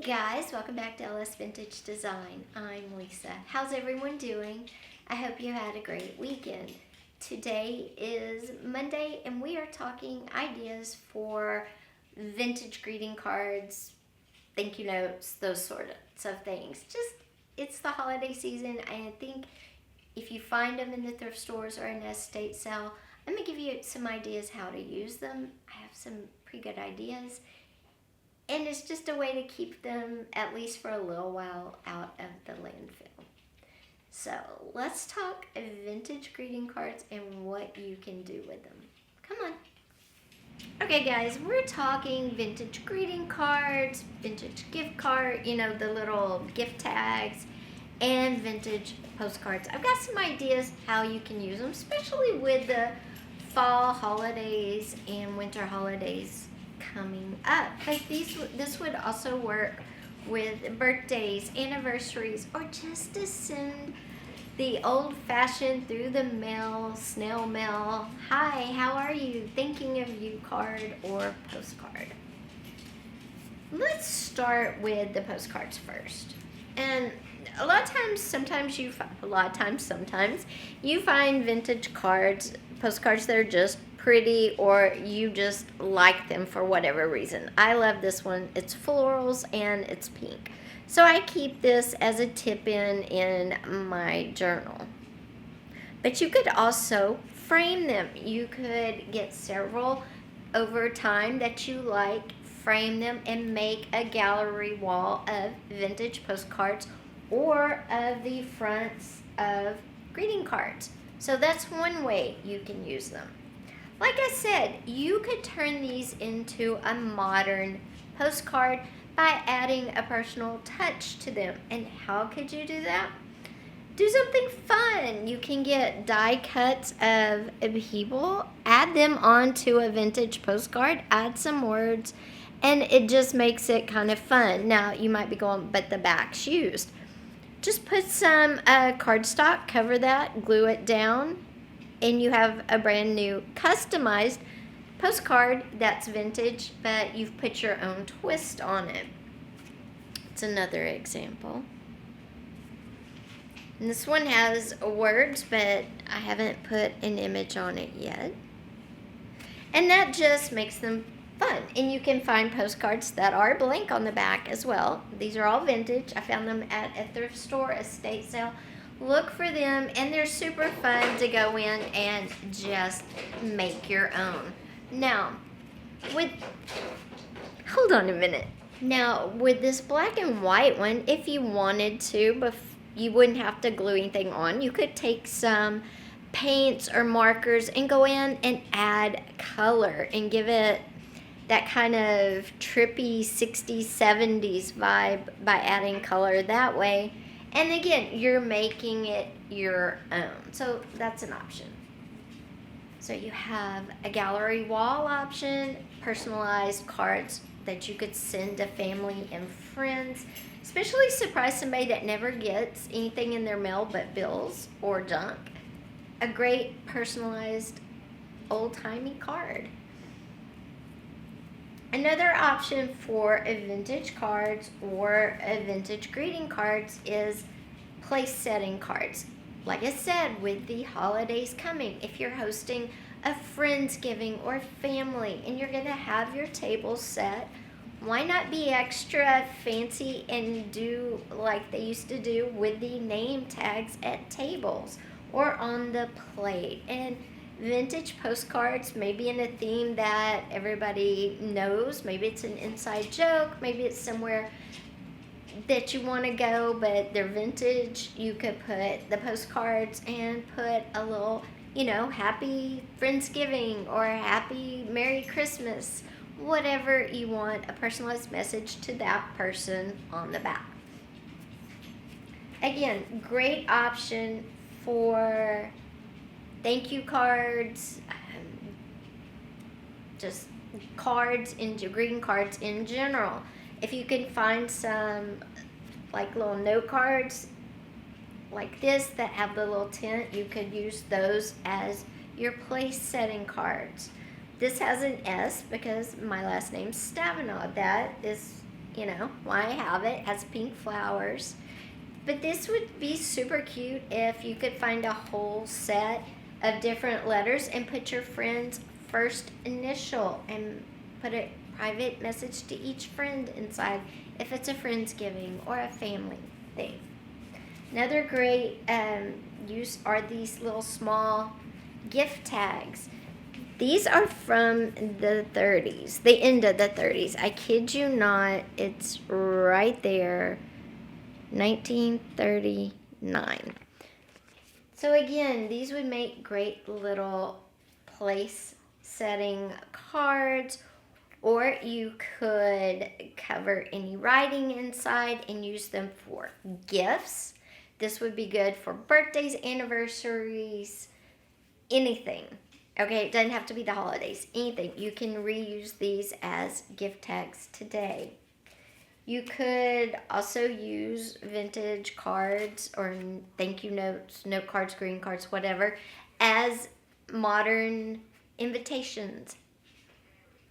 Hey guys, welcome back to LS Vintage Design. I'm Lisa. How's everyone doing? I hope you had a great weekend. Today is Monday and we are talking ideas for vintage greeting cards, thank you notes, those sorts of things. It's the holiday season. I think if you find them in the thrift stores or in an estate sale, I'm going to give you some ideas how to use them. I have some pretty good ideas. And it's just a way to keep them, at least for a little while, out of the landfill. So let's talk vintage greeting cards and what you can do with them. Come on. Okay guys, we're talking vintage greeting cards, vintage gift card, the little gift tags, and vintage postcards. I've got some ideas how you can use them, especially with the fall holidays and winter holidays coming up. But this would also work with birthdays, anniversaries, or just to send the old-fashioned through the mail, snail mail, hi, how are you, thinking of you card or postcard. Let's start with the postcards first. And sometimes you find vintage cards, postcards that are just pretty, or you just like them for whatever reason. I love this one. It's florals and it's pink. So I keep this as a tip-in my journal. But you could also frame them. You could get several over time that you like, frame them, and make a gallery wall of vintage postcards or of the fronts of greeting cards. So that's one way you can use them. Like I said, you could turn these into a modern postcard by adding a personal touch to them. And how could you do that? Do something fun. You can get die cuts of people, add them onto a vintage postcard, add some words, and it just makes it kind of fun. Now, you might be going, but the back's used. Just put some cardstock, cover that, glue it down, and you have a brand new customized postcard that's vintage, but you've put your own twist on it. It's another example. And this one has words, but I haven't put an image on it yet. And that just makes them fun. And you can find postcards that are blank on the back as well. These are all vintage. I found them at a thrift store, estate sale. Look for them, and they're super fun to go in and just make your own. Now, hold on a minute. Now, with this black and white one, if you wanted to, but you wouldn't have to glue anything on, you could take some paints or markers and go in and add color and give it that kind of trippy 60s, 70s vibe by adding color that way. And again, you're making it your own. So that's an option. So you have a gallery wall option, personalized cards that you could send to family and friends, especially surprise somebody that never gets anything in their mail but bills or junk. A great personalized old-timey card. Another option for a vintage cards or a vintage greeting cards is place setting cards. Like I said, with the holidays coming, if you're hosting a Friendsgiving or family and you're going to have your table set, why not be extra fancy and do like they used to do with the name tags at tables or on the plate? And vintage postcards, maybe in a theme that everybody knows. Maybe it's an inside joke. Maybe it's somewhere that you want to go, but they're vintage. You could put the postcards and put a little, happy Friendsgiving or happy Merry Christmas, whatever you want, a personalized message to that person on the back. Again, great option for thank you cards, just cards, greeting cards in general. If you can find some like little note cards like this that have the little tint, you could use those as your place setting cards. This has an S because my last name's Stavinaugh. That is You know, why have it? It has pink flowers. But this would be super cute if you could find a whole set of different letters and put your friend's first initial and put a private message to each friend inside if it's a Friendsgiving or a family thing. Another great use are these little small gift tags. These are from the 30s, the end of the 30s. I kid you not, it's right there, 1939. So again, these would make great little place setting cards, or you could cover any writing inside and use them for gifts. This would be good for birthdays, anniversaries, anything. Okay, it doesn't have to be the holidays. Anything. You can reuse these as gift tags today. You could also use vintage cards or thank you notes, note cards, green cards, whatever, as modern invitations.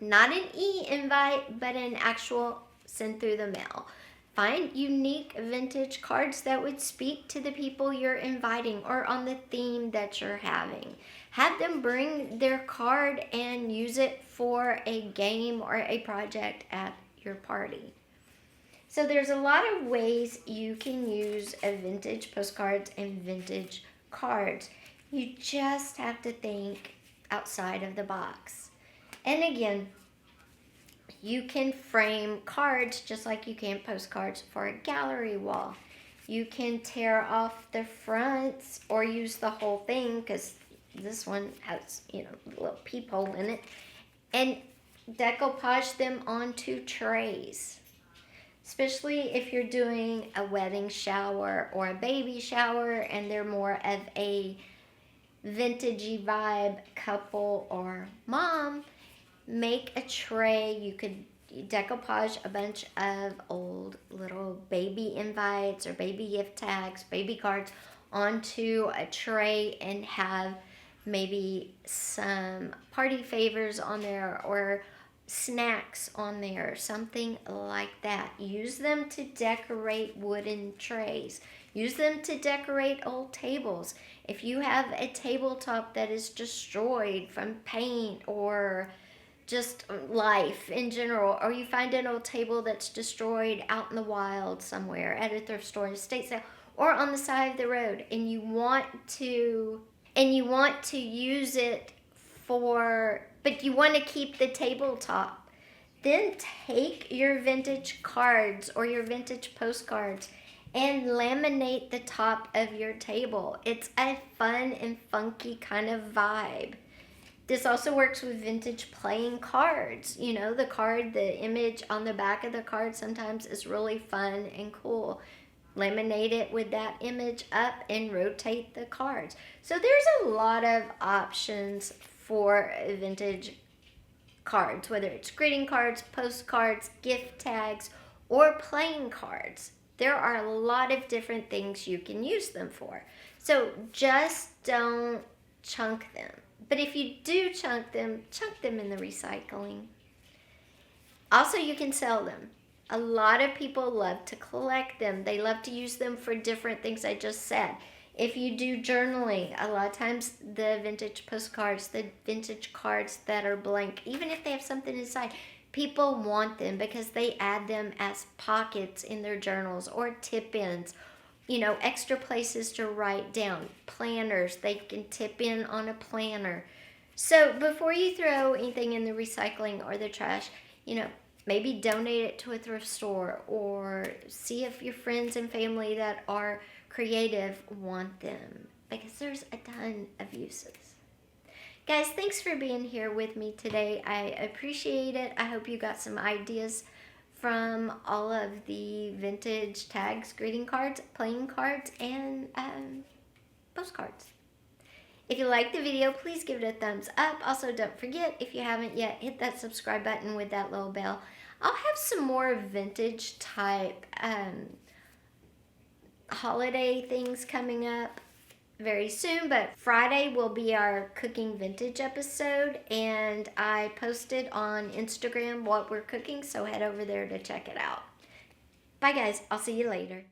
Not an e-invite, but an actual send through the mail. Find unique vintage cards that would speak to the people you're inviting or on the theme that you're having. Have them bring their card and use it for a game or a project at your party. So there's a lot of ways you can use a vintage postcards and vintage cards. You just have to think outside of the box. And again, you can frame cards just like you can postcards for a gallery wall. You can tear off the fronts or use the whole thing because this one has, a little peephole in it, and decoupage them onto trays. Especially if you're doing a wedding shower or a baby shower and they're more of a vintagey vibe couple or mom, make a tray. You could decoupage a bunch of old little baby invites or baby gift tags, baby cards onto a tray and have maybe some party favors on there or snacks on there, something like that. Use them to decorate wooden trays. Use them to decorate old tables. If you have a tabletop that is destroyed from paint or just life in general, or you find an old table that's destroyed out in the wild somewhere at a thrift store, estate sale, or on the side of the road, and you want to use it but you want to keep the tabletop, then take your vintage cards or your vintage postcards and laminate the top of your table. It's a fun and funky kind of vibe. This also works with vintage playing cards. The image on the back of the card sometimes is really fun and cool. Laminate it with that image up and rotate the cards. So there's a lot of options for vintage cards, whether it's greeting cards, postcards, gift tags, or playing cards. There are a lot of different things you can use them for. So just don't chunk them. But if you do chunk them in the recycling. Also, you can sell them. A lot of people love to collect them. They love to use them for different things I just said. If you do journaling, a lot of times the vintage postcards, the vintage cards that are blank, even if they have something inside, people want them because they add them as pockets in their journals or tip-ins, extra places to write down. Planners, they can tip in on a planner. So before you throw anything in the recycling or the trash, maybe donate it to a thrift store or see if your friends and family that are creative want them, because there's a ton of uses. Guys, thanks for being here with me today. I appreciate it. I hope you got some ideas from all of the vintage tags, greeting cards, playing cards, and postcards. If you liked the video, please give it a thumbs up. Also, don't forget, if you haven't yet, hit that subscribe button with that little bell. I'll have some more vintage type holiday things coming up. very soon, but Friday will be our cooking vintage episode, and I posted on Instagram what we're cooking, so head over there to check it out. Bye guys, I'll see you later.